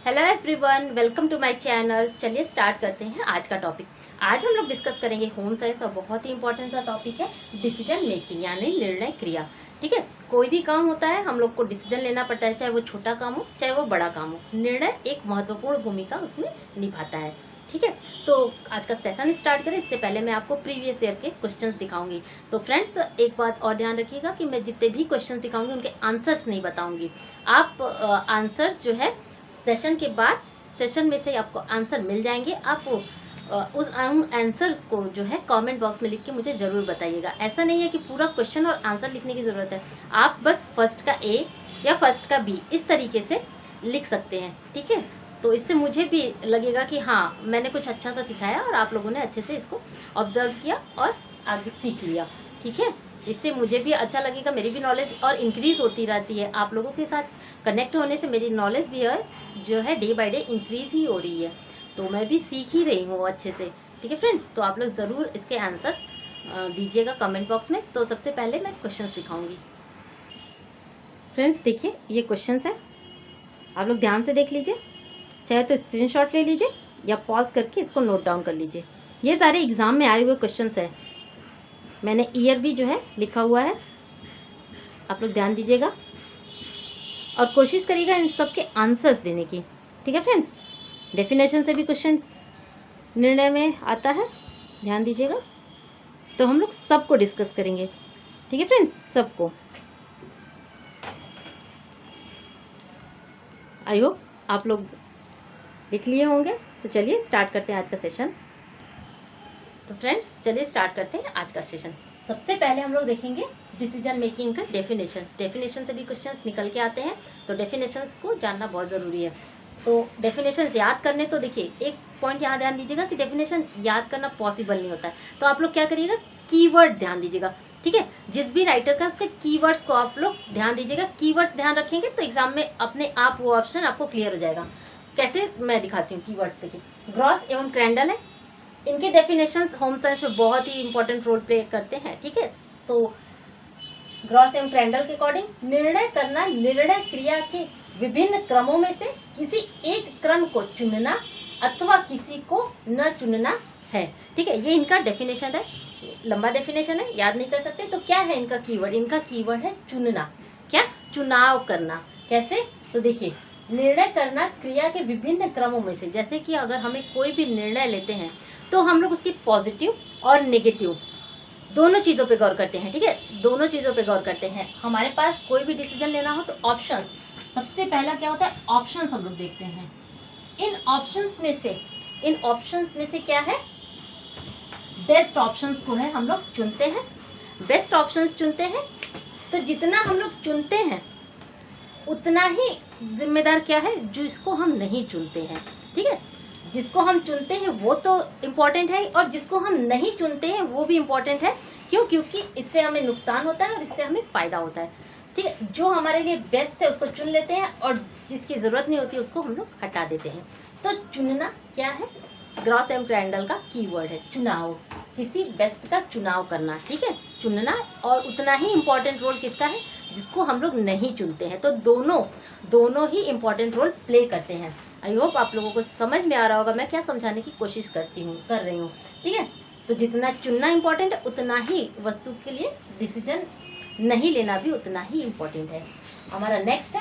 Hello everyone, welcome to my channel. चलिए start करते हैं आज का टॉपिक। आज हम लोग डिस्कस करेंगे होम साइंस का बहुत ही इंपॉर्टेंट सा टॉपिक है डिसीजन मेकिंग, यानी निर्णय क्रिया। ठीक है, कोई भी काम होता है हम लोग को डिसीजन लेना पड़ता है, चाहे वो छोटा काम हो चाहे वो बड़ा काम हो। निर्णय एक महत्वपूर्ण भूमिका उसमें निभाता है। ठीक है, तो आज का सेशन स्टार्ट करें। इससे पहले मैं आपको प्रीवियस ईयर के क्वेश्चंस दिखाऊंगी। तो फ्रेंड्स, एक बात और ध्यान रखिएगा कि मैं जितने भी क्वेश्चंस दिखाऊंगी उनके आंसर्स नहीं बताऊंगी। आप आंसर्स जो है सेशन के बाद, सेशन में से आपको आंसर मिल जाएंगे। आप उस आंसर्स को जो है कमेंट बॉक्स में लिख के मुझे ज़रूर बताइएगा। ऐसा नहीं है कि पूरा क्वेश्चन और आंसर लिखने की ज़रूरत है, आप बस फर्स्ट का ए या फर्स्ट का बी इस तरीके से लिख सकते हैं। ठीक है, तो इससे मुझे भी लगेगा कि हाँ, मैंने कुछ अच्छा सा सिखाया और आप लोगों ने अच्छे से इसको ऑब्जर्व किया और आगे सीख लिया। ठीक है, इससे मुझे भी अच्छा लगेगा, मेरी भी नॉलेज और इंक्रीज़ होती रहती है। आप लोगों के साथ कनेक्ट होने से मेरी नॉलेज भी है जो है डे बाय डे इंक्रीज़ ही हो रही है, तो मैं भी सीख ही रही हूँ अच्छे से। ठीक है फ्रेंड्स, तो आप लोग ज़रूर इसके आंसर्स दीजिएगा कमेंट बॉक्स में। तो सबसे पहले मैं क्वेश्चंस दिखाऊंगी। फ्रेंड्स देखिए, ये क्वेश्चंस है, आप लोग ध्यान से देख लीजिए, चाहे तो स्क्रीनशॉट ले लीजिए या पॉज करके इसको नोट डाउन कर लीजिए। ये सारे एग्ज़ाम में आए हुए क्वेश्चंस हैं, मैंने ईयर भी जो है लिखा हुआ है, आप लोग ध्यान दीजिएगा और कोशिश करिएगा इन सब के आंसर्स देने की। ठीक है फ्रेंड्स, डेफिनेशन से भी क्वेश्चंस निर्णय में आता है, ध्यान दीजिएगा। तो हम लोग सबको डिस्कस करेंगे। ठीक है फ्रेंड्स, सबको। आई होप आप लोग लिख लिए होंगे। तो चलिए स्टार्ट करते हैं आज का सेशन। तो फ्रेंड्स चलिए स्टार्ट करते हैं आज का सेशन। सबसे पहले हम लोग देखेंगे डिसीजन मेकिंग का डेफिनेशन से भी क्वेश्चंस निकल के आते हैं, तो डेफिनेशंस को जानना बहुत ज़रूरी है। तो डेफिनेशंस याद करने, तो देखिए एक पॉइंट यहाँ ध्यान दीजिएगा कि डेफिनेशन याद करना पॉसिबल नहीं होता है, तो आप लोग क्या करिएगा, कीवर्ड ध्यान दीजिएगा। ठीक है, जिस भी राइटर का उसके कीवर्ड्स को आप लोग ध्यान दीजिएगा। कीवर्ड्स ध्यान रखेंगे तो एग्जाम में अपने आप वो ऑप्शन आपको क्लियर हो जाएगा। कैसे, मैं दिखाती हूँ कीवर्ड्स। देखिए, ग्रॉस एवं क्रैंडल है, इनके डेफिनेशंस होम साइंस में बहुत ही इंपॉर्टेंट रोल प्ले करते हैं। ठीक है, तो ग्रॉस एवं क्रैंडल के अकॉर्डिंग निर्णय करना निर्णय क्रिया के विभिन्न क्रमों में से किसी एक क्रम को चुनना अथवा किसी को न चुनना है। ठीक है, ये इनका डेफिनेशन है, लंबा डेफिनेशन है, याद नहीं कर सकते। तो क्या है इनका कीवर्ड? इनका कीवर्ड है चुनना। क्या? चुनाव करना। कैसे? तो देखिए, निर्णय करना क्रिया के विभिन्न क्रमों में से, जैसे कि अगर हमें कोई भी निर्णय लेते हैं तो हम लोग उसकी पॉजिटिव और नेगेटिव दोनों चीज़ों पे गौर करते हैं। ठीक है, दोनों चीज़ों पे गौर करते हैं। हमारे पास कोई भी डिसीजन लेना हो तो ऑप्शंस, सबसे पहला क्या होता है, ऑप्शंस हम लोग देखते हैं। इन ऑप्शंस में से क्या है, बेस्ट ऑप्शंस को है हम लोग चुनते हैं। बेस्ट ऑप्शंस चुनते हैं, तो जितना हम लोग चुनते हैं उतना ही जिम्मेदार क्या है, जिसको हम नहीं चुनते हैं। ठीक है, जिसको हम चुनते हैं वो तो इम्पॉर्टेंट है, और जिसको हम नहीं चुनते हैं वो भी इम्पॉर्टेंट है। क्यों? क्योंकि इससे हमें नुकसान होता है और इससे हमें फ़ायदा होता है। ठीक है, जो हमारे लिए बेस्ट है उसको चुन लेते हैं और जिसकी ज़रूरत नहीं होती उसको हम लोग हटा देते हैं। तो चुनना क्या है, ग्रॉस एवं क्रैंडल का कीवर्ड है चुनाव, किसी बेस्ट का चुनाव करना। ठीक है, चुनना, और उतना ही इम्पॉर्टेंट रोल किसका है, जिसको हम लोग नहीं चुनते हैं। तो दोनों ही इम्पॉर्टेंट रोल प्ले करते हैं। आई होप आप लोगों को समझ में आ रहा होगा मैं क्या समझाने की कोशिश कर रही हूँ। ठीक है, तो जितना चुनना इम्पॉर्टेंट है उतना ही वस्तु के लिए डिसीजन नहीं लेना भी उतना ही इम्पॉर्टेंट है। हमारा नेक्स्ट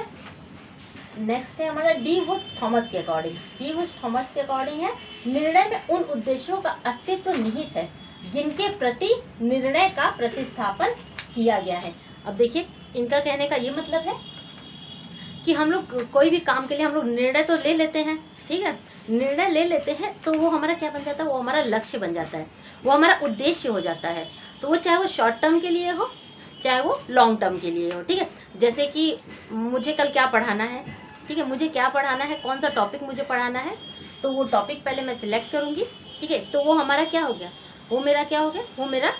है हमारा डी वुड थॉमस के अकॉर्डिंग है, निर्णय में उन उद्देश्यों का अस्तित्व निहित है जिनके प्रति निर्णय का प्रतिस्थापन किया गया है। अब देखिए, इनका कहने का ये मतलब है कि हम लोग कोई भी काम के लिए हम लोग निर्णय तो ले लेते हैं। ठीक है, निर्णय ले लेते हैं तो वो हमारा क्या बन जाता है, वो हमारा लक्ष्य बन जाता है, वो हमारा उद्देश्य हो जाता है। तो वो चाहे वो शॉर्ट टर्म के लिए हो चाहे वो लॉन्ग टर्म के लिए हो। ठीक है, जैसे कि मुझे कल क्या पढ़ाना है, ठीक है, मुझे क्या पढ़ाना है, कौन सा टॉपिक मुझे पढ़ाना है, तो वो टॉपिक पहले मैं सिलेक्ट करूँगी। ठीक है, तो वो हमारा क्या हो गया, वो मेरा क्या हो गया,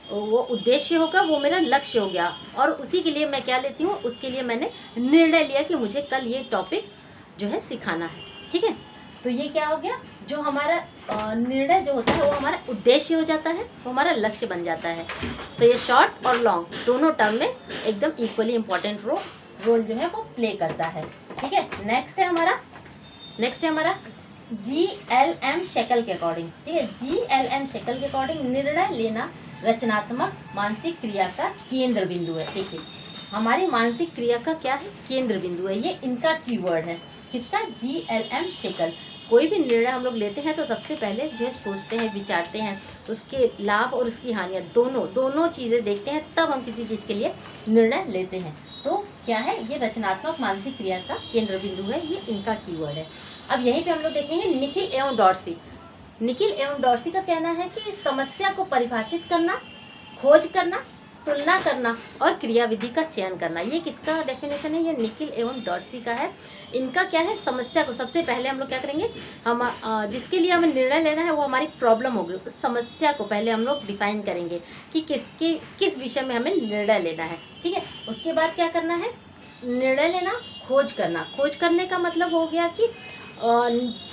वो उद्देश्य होगा, वो मेरा लक्ष्य हो गया। और उसी के लिए मैं क्या लेती हूँ, उसके लिए मैंने निर्णय लिया कि मुझे कल ये टॉपिक जो है सिखाना है। ठीक है, तो ये क्या हो गया, जो हमारा निर्णय जो होता है वो हमारा उद्देश्य हो जाता है, वो हमारा लक्ष्य बन जाता है। तो ये शॉर्ट और लॉन्ग दोनों टर्म में एकदम इक्वली इम्पॉर्टेंट रोल जो है वो प्ले करता है। ठीक है, नेक्स्ट है हमारा नेक्स्ट है हमारा GLM शेकल के अकॉर्डिंग। ठीक है, GLM शेकल के अकॉर्डिंग निर्णय लेना रचनात्मक मानसिक क्रिया का केंद्र बिंदु है। देखिए, हमारी मानसिक क्रिया का क्या है, केंद्र बिंदु है। ये इनका कीवर्ड है, किसका, GLM शेकल। कोई भी निर्णय हम लोग लेते हैं तो सबसे पहले जो है सोचते हैं, विचारते हैं, उसके लाभ और उसकी हानियाँ दोनों चीज़ें देखते हैं, तब हम किसी चीज़ के लिए निर्णय लेते हैं। तो क्या है, ये रचनात्मक मानसिक क्रिया का केंद्र बिंदु है, ये इनका कीवर्ड है। अब यहीं पे हम लोग देखेंगे निखिल एवं डॉर्सी। निखिल एवं डॉर्सी का कहना है कि समस्या को परिभाषित करना, खोज करना, तुलना करना और क्रियाविधि का चयन करना। ये किसका डेफिनेशन है, ये निखिल एवं डॉर्सी का है। इनका क्या है, समस्या को सबसे पहले हम लोग क्या करेंगे, हम जिसके लिए हमें निर्णय लेना है वो हमारी प्रॉब्लम होगी, उस समस्या को पहले हम लोग डिफाइन करेंगे कि किस विषय में हमें निर्णय लेना है। ठीक है, उसके बाद क्या करना है, निर्णय लेना, खोज करना। खोज करने का मतलब हो गया कि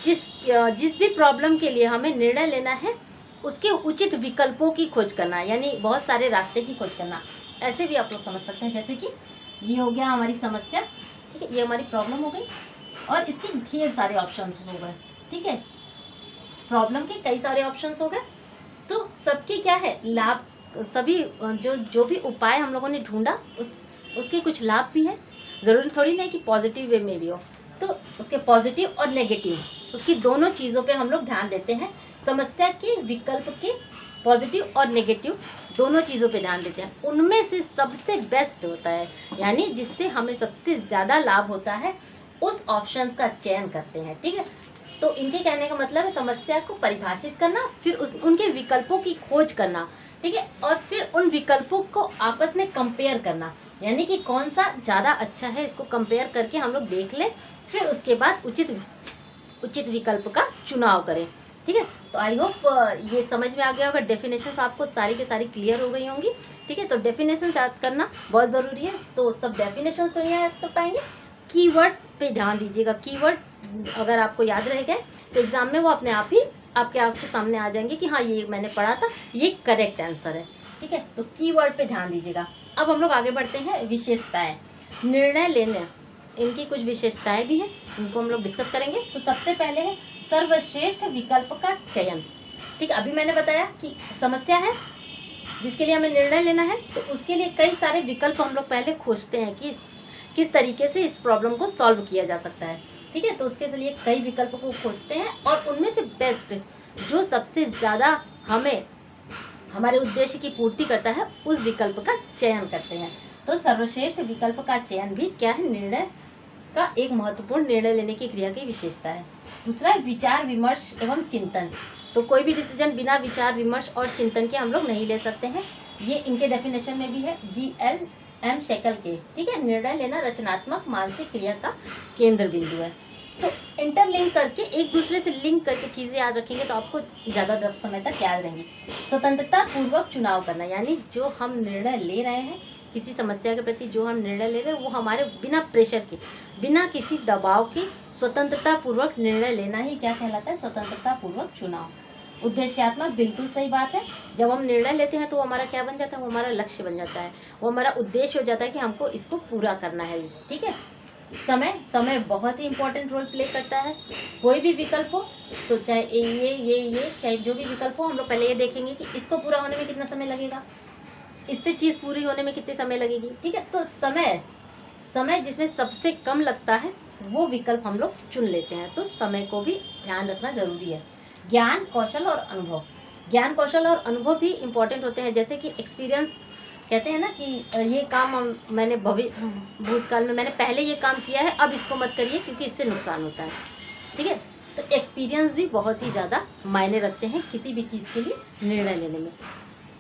जिस भी प्रॉब्लम के लिए हमें निर्णय लेना है उसके उचित विकल्पों की खोज करना, यानी बहुत सारे रास्ते की खोज करना। ऐसे भी आप लोग समझ सकते हैं, जैसे कि ये हो गया हमारी समस्या, ठीक है, ये हमारी प्रॉब्लम हो गई और इसके ढेर सारे ऑप्शंस हो गए। ठीक है, प्रॉब्लम के कई सारे ऑप्शंस हो गए, तो सबकी क्या है, लाभ, सभी जो भी उपाय हम लोगों ने ढूंढा उसके कुछ लाभ भी हैं। ज़रूरी थोड़ी नहीं कि पॉजिटिव वे में भी हो, तो उसके पॉजिटिव और नेगेटिव, उसकी दोनों चीज़ों पे हम लोग ध्यान देते हैं। समस्या के विकल्प के पॉजिटिव और नेगेटिव दोनों चीज़ों पे ध्यान देते हैं। उनमें से सबसे बेस्ट होता है, यानी जिससे हमें सबसे ज़्यादा लाभ होता है, उस ऑप्शन का चयन करते हैं। ठीक है, तो इनके कहने का मतलब है समस्या को परिभाषित करना, फिर उनके विकल्पों की खोज करना। ठीक है, और फिर उन विकल्पों को आपस में कंपेयर करना, यानी कि कौन सा ज़्यादा अच्छा है, इसको कंपेयर करके हम लोग देख लें, फिर उसके बाद उचित विकल्प का चुनाव करें। ठीक है, तो आई होप ये समझ में आ गया होगा। डेफिनेशंस आपको सारी की सारी क्लियर हो गई होंगी। ठीक है, तो डेफिनेशंस याद करना बहुत ज़रूरी है। तो सब डेफिनेशंस तो नहीं याद कर पाएंगे, कीवर्ड पे ध्यान दीजिएगा। कीवर्ड अगर आपको याद रह गए तो एग्ज़ाम में वो अपने आप ही आपके आँख सामने आ जाएंगे कि हाँ, ये मैंने पढ़ा था, ये करेक्ट आंसर है। ठीक है, तो कीवर्ड पे ध्यान दीजिएगा। अब हम लोग आगे बढ़ते हैं, विशेषताएँ। निर्णय लेने, इनकी कुछ विशेषताएं भी हैं, उनको हम लोग डिस्कस करेंगे। तो सबसे पहले है सर्वश्रेष्ठ विकल्प का चयन। ठीक, अभी मैंने बताया कि समस्या है जिसके लिए हमें निर्णय लेना है, तो उसके लिए कई सारे विकल्प हम लोग पहले खोजते हैं कि किस तरीके से इस प्रॉब्लम को सॉल्व किया जा सकता है। ठीक है, तो उसके लिए कई विकल्पों को खोजते हैं और उनमें से बेस्ट जो सबसे ज़्यादा हमें हमारे उद्देश्य की पूर्ति करता है, उस विकल्प का चयन करते हैं। तो सर्वश्रेष्ठ विकल्प का चयन भी क्या है, निर्णय का एक महत्वपूर्ण निर्णय लेने की क्रिया की विशेषता है। दूसरा है विचार विमर्श एवं चिंतन। तो कोई भी डिसीजन बिना विचार विमर्श और चिंतन के हम लोग नहीं ले सकते हैं। ये इनके डेफिनेशन में भी है, GLM शेकल के। ठीक है, निर्णय लेना रचनात्मक मानसिक क्रिया का केंद्र बिंदु है। तो इंटरलिंक करके, एक दूसरे से लिंक करके चीज़ें याद रखेंगे तो आपको ज़्यादा समय तक याद रहेंगी। स्वतंत्रता पूर्वक चुनाव करना, यानी जो हम निर्णय ले रहे हैं, किसी समस्या के प्रति जो हम निर्णय ले रहे हैं, वो हमारे बिना प्रेशर के, बिना किसी दबाव के स्वतंत्रता पूर्वक निर्णय लेना ही क्या कहलाता है, स्वतंत्रता पूर्वक चुनाव। उद्देश्यात्मक, बिल्कुल सही बात है। जब हम निर्णय लेते हैं तो वो हमारा क्या बन जाता है, वो हमारा लक्ष्य बन जाता है, वो हमारा उद्देश्य हो जाता है कि हमको इसको पूरा करना है। ठीक है, समय बहुत ही इंपॉर्टेंट रोल प्ले करता है। कोई भी विकल्प हो, तो चाहे ये चाहे जो भी विकल्प हो, हम लोग पहले ये देखेंगे कि इसको पूरा होने में कितना समय लगेगा, इससे चीज़ पूरी होने में कितने समय लगेगी। ठीक है, तो समय जिसमें सबसे कम लगता है वो विकल्प हम लोग चुन लेते हैं। तो समय को भी ध्यान रखना ज़रूरी है। ज्ञान, कौशल और अनुभव। ज्ञान, कौशल और अनुभव भी इम्पॉर्टेंट होते हैं। जैसे कि एक्सपीरियंस, कहते हैं ना कि ये काम मैंने भूतकाल में मैंने पहले ये काम किया है, अब इसको मत करिए क्योंकि इससे नुकसान होता है। ठीक है, तो एक्सपीरियंस भी बहुत ही ज़्यादा मायने रखते हैं किसी भी चीज़ के लिए निर्णय लेने में।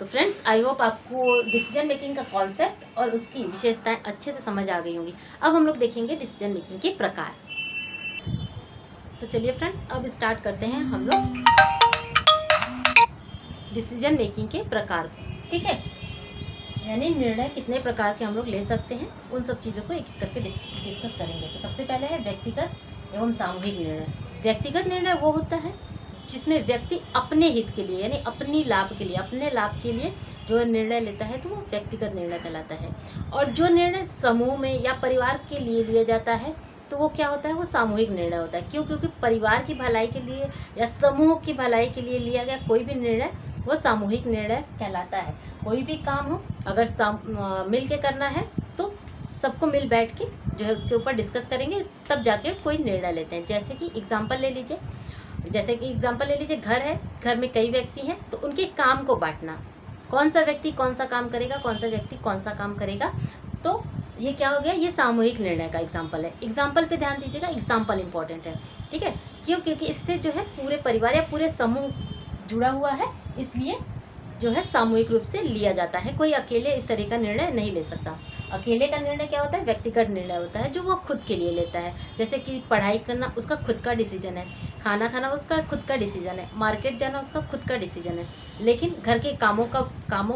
तो फ्रेंड्स, आई होप आपको डिसीजन मेकिंग का कॉन्सेप्ट और उसकी विशेषताएं अच्छे से समझ आ गई होंगी। अब हम लोग देखेंगे डिसीजन मेकिंग के प्रकार। तो चलिए फ्रेंड्स, अब स्टार्ट करते हैं हम लोग डिसीजन मेकिंग के प्रकार। ठीक है, यानी निर्णय कितने प्रकार के हम लोग ले सकते हैं, उन सब चीज़ों को एक एक करके डिस्कस करेंगे। तो सबसे पहले है व्यक्तिगत एवं सामूहिक निर्णय। व्यक्तिगत निर्णय वो होता है जिसमें व्यक्ति अपने हित के लिए, यानी अपने लाभ के लिए जो निर्णय लेता है, तो वो व्यक्तिगत निर्णय कहलाता है। और जो निर्णय समूह में या परिवार के लिए लिया जाता है, तो वो क्या होता है, वो सामूहिक निर्णय होता है। क्यों? क्योंकि परिवार की भलाई के लिए या समूह की भलाई के लिए लिया गया कोई भी निर्णय वो सामूहिक निर्णय कहलाता है। कोई भी काम हो अगर मिल के करना है तो सबको मिल बैठ के जो है उसके ऊपर डिस्कस करेंगे, तब जाके कोई निर्णय लेते हैं। जैसे कि एग्जाम्पल ले लीजिए, घर है, घर में कई व्यक्ति हैं, तो उनके काम को बांटना, कौन सा व्यक्ति कौन सा काम करेगा, कौन सा व्यक्ति कौन सा काम करेगा, तो ये क्या हो गया, ये सामूहिक निर्णय का एग्जाम्पल है। एग्जाम्पल पे ध्यान दीजिएगा, एग्जाम्पल इंपॉर्टेंट है, ठीक है। क्यों? क्योंकि इससे जो है पूरे परिवार या पूरे समूह जुड़ा हुआ है, इसलिए जो है सामूहिक रूप से लिया जाता है। कोई अकेले इस तरह का निर्णय नहीं ले सकता। अकेले का निर्णय क्या होता है, व्यक्तिगत निर्णय होता है जो वो खुद के लिए लेता है। जैसे कि पढ़ाई करना उसका खुद का डिसीजन है, खाना खाना उसका खुद का डिसीजन है, मार्केट जाना उसका खुद का डिसीजन है। लेकिन घर के कामों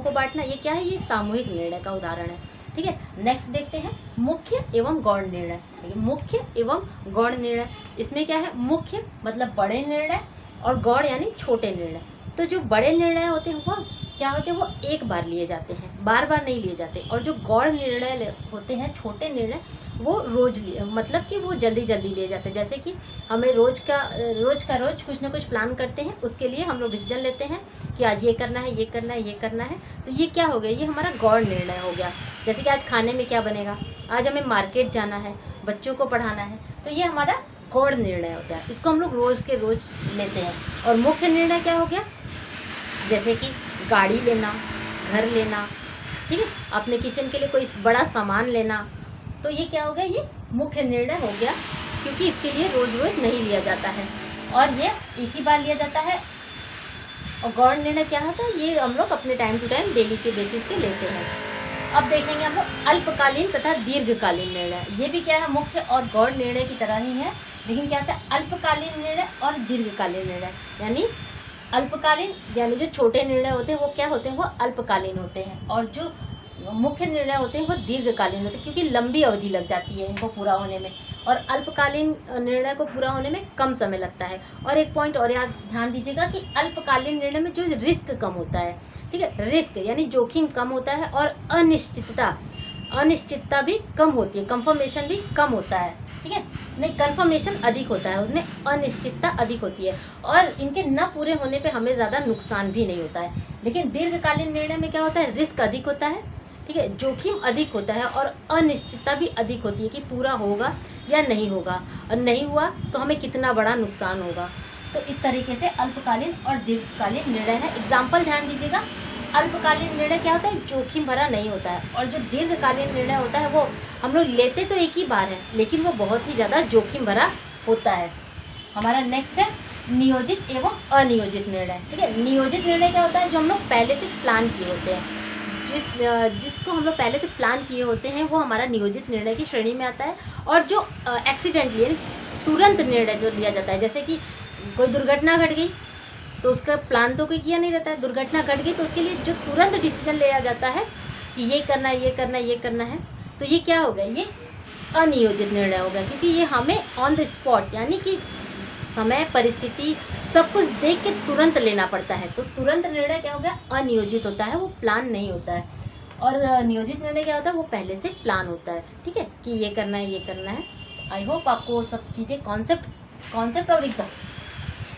को बांटना ये क्या है, ये सामूहिक निर्णय का उदाहरण है, ठीक है। नेक्स्ट देखते हैं मुख्य एवं गौण निर्णय। मुख्य एवं गौण निर्णय, इसमें क्या है, मुख्य मतलब बड़े निर्णय और गौण यानी छोटे निर्णय। तो जो बड़े निर्णय होते हैं वो क्या होते हैं, वो एक बार लिए जाते हैं, बार बार नहीं लिए जाते। और जो गौण निर्णय होते हैं, छोटे निर्णय, वो मतलब कि वो जल्दी जल्दी लिए जाते हैं। जैसे कि हमें रोज कुछ ना कुछ प्लान करते हैं, उसके लिए हम लोग डिसीजन लेते हैं कि आज ये करना है, ये करना है, ये करना है। तो ये क्या हो गया, ये हमारा गौण निर्णय हो गया। जैसे कि आज खाने में क्या बनेगा, आज हमें मार्केट जाना है, बच्चों को पढ़ाना है, तो ये हमारा गौण निर्णय होता है। इसको हम लोग रोज़ के रोज़ लेते हैं। और मुख्य निर्णय क्या हो गया, जैसे कि गाड़ी लेना, घर लेना, ठीक है, अपने किचन के लिए कोई बड़ा सामान लेना, तो ये क्या हो गया, ये मुख्य निर्णय हो गया, क्योंकि इसके लिए रोज़ रोज़ नहीं लिया जाता है और ये एक ही बार लिया जाता है। और गौण निर्णय क्या होता है, ये हम लोग अपने टाइम टू टाइम डेली के बेसिस पे लेते हैं। अब देखेंगे हम लोग अल्पकालीन तथा दीर्घकालीन निर्णय। ये भी क्या है, मुख्य और गौण निर्णय की तरह ही है, लेकिन क्या होता है, अल्पकालीन निर्णय और दीर्घकालीन निर्णय। यानी अल्पकालीन यानी जो छोटे निर्णय होते हैं वो क्या होते हैं, वो अल्पकालीन होते हैं, और जो मुख्य निर्णय होते हैं वो दीर्घकालीन होते हैं, क्योंकि लंबी अवधि लग जाती है इनको पूरा होने में, और अल्पकालीन निर्णय को पूरा होने में कम समय लगता है। और एक पॉइंट और याद ध्यान दीजिएगा कि अल्पकालीन निर्णय में जो रिस्क कम होता है, ठीक है, रिस्क यानी जोखिम कम होता है, और अनिश्चितता भी कम होती है, कंफर्मेशन भी कम होता है, ठीक है, नहीं कंफर्मेशन अधिक होता है, उसमें अनिश्चितता अधिक होती है, और इनके न पूरे होने पे हमें ज़्यादा नुकसान भी नहीं होता है। लेकिन दीर्घकालीन निर्णय में क्या होता है, रिस्क अधिक होता है, ठीक है, जोखिम अधिक होता है, और अनिश्चितता भी अधिक होती है कि पूरा होगा या नहीं होगा, और नहीं हुआ तो हमें कितना बड़ा नुकसान होगा। तो इस तरीके से अल्पकालीन और दीर्घकालीन निर्णय है। एग्जाम्पल ध्यान दीजिएगा, अल्पकालीन निर्णय क्या होता है, जोखिम भरा नहीं होता है, और जो दीर्घकालीन निर्णय होता है वो हम लोग लेते तो एक ही बार है, लेकिन वो बहुत ही ज़्यादा जोखिम भरा होता है। हमारा नेक्स्ट है नियोजित एवं अनियोजित निर्णय, ठीक है। नियोजित निर्णय क्या होता है, जो हम लोग पहले से प्लान किए होते हैं, जिसको हम लोग पहले से प्लान किए होते हैं वो हमारा नियोजित निर्णय की श्रेणी में आता है। और जो एक्सीडेंटली यानी तुरंत निर्णय जो लिया जाता है, जैसे कि कोई दुर्घटना घट गई तो उसका प्लान तो कोई किया नहीं रहता है, दुर्घटना घट गई तो उसके लिए जो तुरंत डिसीजन लिया जाता है कि ये करना है, ये करना है, ये करना है, तो ये क्या हो गया, ये अनियोजित निर्णय हो गया, क्योंकि ये हमें ऑन द स्पॉट यानी कि समय परिस्थिति सब कुछ देख के तुरंत लेना पड़ता है। तो तुरंत निर्णय क्या हो गया, अनियोजित होता है, वो प्लान नहीं होता है। और नियोजित निर्णय क्या होता है, वो पहले से प्लान होता है, ठीक है, कि ये करना है, ये करना है। आई होप आपको सब चीज़ें कॉन्सेप्ट और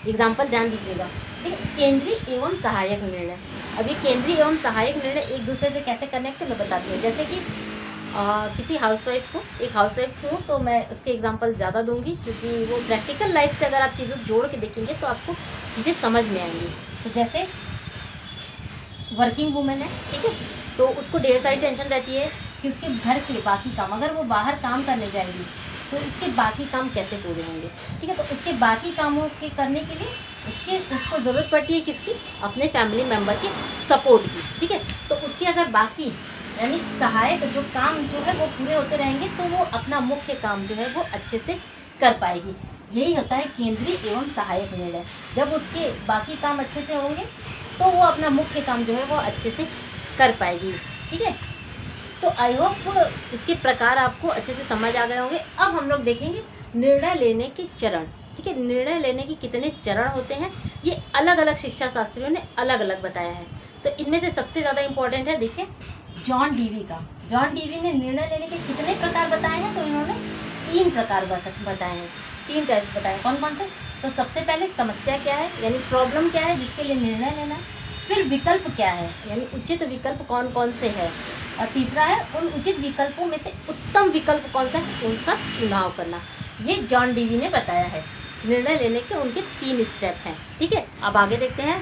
एग्जाम्पल ध्यान दीजिएगा, ठीक है। केंद्रीय एवं सहायक निर्णय, अब ये केंद्रीय एवं सहायक निर्णय एक दूसरे से कैसे कनेक्ट मैं बताती हूँ। जैसे कि किसी हाउसवाइफ को, एक हाउसवाइफ हूँ तो मैं उसके एग्जांपल ज़्यादा दूंगी, क्योंकि वो प्रैक्टिकल लाइफ से अगर आप चीज़ें जोड़ के देखेंगे तो आपको चीज़ें समझ में आएंगी। तो जैसे वर्किंग वूमेन है, ठीक है, तो उसको ढेर सारी टेंशन रहती है कि उसके घर के बाकी काम, अगर वो बाहर काम करने जाएगी तो उसके बाकी काम कैसे पूरे होंगे, ठीक है। तो उसके बाकी कामों के करने के लिए उसको ज़रूरत पड़ती है किसकी, अपने फैमिली मेम्बर के सपोर्ट की, ठीक है। तो उसके अगर बाकी यानी सहायक जो काम जो है वो पूरे होते रहेंगे तो वो अपना मुख्य काम जो है वो अच्छे से कर पाएगी। यही होता है केंद्रीय एवं सहायक निर्णय। जब उसके बाकी काम अच्छे से होंगे तो वो अपना मुख्य काम जो है वो अच्छे से कर पाएगी, ठीक है। तो आई होप इसके प्रकार आपको अच्छे से समझ आ गए होंगे। अब हम लोग देखेंगे निर्णय लेने के चरण, ठीक है। निर्णय लेने के कितने चरण होते हैं ये अलग अलग शिक्षा शास्त्रियों ने अलग अलग बताया है। तो इनमें से सबसे ज़्यादा इम्पोर्टेंट है, देखिए, जॉन डीवी का। जॉन डीवी ने निर्णय लेने के कितने प्रकार बताए हैं, तो इन्होंने 3 प्रकार बताए हैं, 3 टाइप्स बताए हैं। कौन कौन से? तो सबसे पहले समस्या क्या है, यानी प्रॉब्लम क्या है जिसके लिए निर्णय लेना है। फिर विकल्प क्या है, यानी उचित विकल्प कौन कौन से हैं। और तीसरा है उन उचित विकल्पों में से उत्तम विकल्प कौन सा है, उसका चुनाव करना। ये जॉन डीवी ने बताया है। निर्णय लेने के उनके 3 स्टेप हैं। ठीक है, अब आगे देखते हैं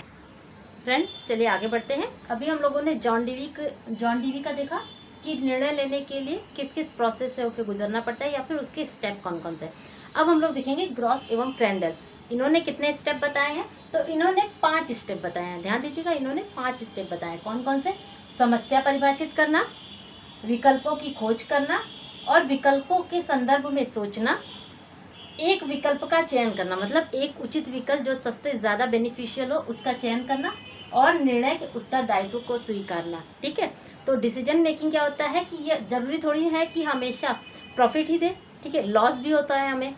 फ्रेंड्स, चलिए आगे बढ़ते हैं। अभी हम लोगों ने जॉन डीवी का देखा कि निर्णय लेने के लिए किस किस प्रोसेस से होकर गुजरना पड़ता है या फिर उसके स्टेप कौन कौन से। अब हम लोग देखेंगे ग्रॉस एवं क्रेंडल। इन्होंने कितने स्टेप बताए हैं? तो इन्होंने 5 स्टेप बताए हैं। ध्यान दीजिएगा, इन्होंने 5 स्टेप बताए हैं। कौन कौन से? समस्या परिभाषित करना, विकल्पों की खोज करना और विकल्पों के संदर्भ में सोचना, एक विकल्प का चयन करना, मतलब एक उचित विकल्प जो सबसे ज़्यादा बेनिफिशियल हो उसका चयन करना, और निर्णय के उत्तरदायित्व को स्वीकारना। ठीक है, तो डिसीजन मेकिंग क्या होता है कि ये जरूरी थोड़ी है कि हमेशा प्रॉफिट ही दे। ठीक है, लॉस भी होता है, हमें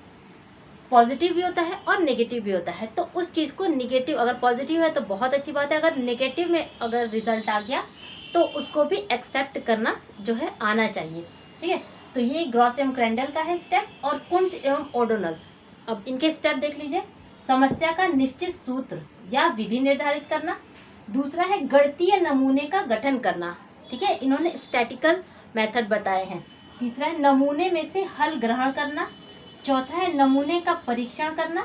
पॉजिटिव भी होता है और नेगेटिव भी होता है। तो उस चीज़ को निगेटिव, अगर पॉजिटिव है तो बहुत अच्छी बात है, अगर नेगेटिव में अगर रिजल्ट आ गया तो उसको भी एक्सेप्ट करना जो है आना चाहिए। ठीक है, तो ये ग्रॉस एवं क्रेंडल का है स्टेप। और कुंज एवं ओडोनल, अब इनके स्टेप देख लीजिए। समस्या का निश्चित सूत्र या विधि निर्धारित करना, दूसरा है गणितीय नमूने का गठन करना। ठीक है, इन्होंने स्टैटिकल मेथड बताए हैं। तीसरा है नमूने में से हल ग्रहण करना, चौथा है नमूने का परीक्षण करना,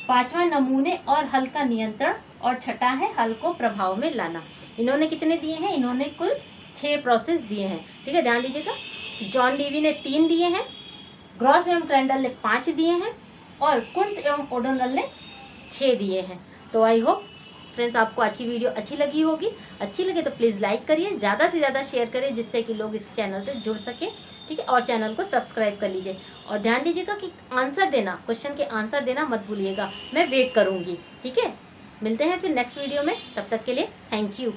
पांचवा नमूने और हल का नियंत्रण, और छठा है हल को प्रभाव में लाना। इन्होंने कितने दिए हैं? इन्होंने कुल 6 प्रोसेस दिए हैं। ठीक है, ध्यान दीजिएगा, जॉन डीवी ने 3 दिए हैं, ग्रॉस एवं क्रेंडल ने 5 दिए हैं और कुंज एवं ओडोनल ने 6 दिए हैं। तो आई होप फ्रेंड्स आपको आज की वीडियो अच्छी लगी होगी। अच्छी लगे तो प्लीज़ लाइक करिए, ज़्यादा से ज़्यादा शेयर करिए जिससे कि लोग इस चैनल से जुड़ सकें। ठीक है, और चैनल को सब्सक्राइब कर लीजिए। और ध्यान दीजिएगा कि आंसर देना, क्वेश्चन के आंसर देना मत भूलिएगा, मैं वेट करूँगी। ठीक है, मिलते हैं फिर नेक्स्ट वीडियो में, तब तक के लिए थैंक यू।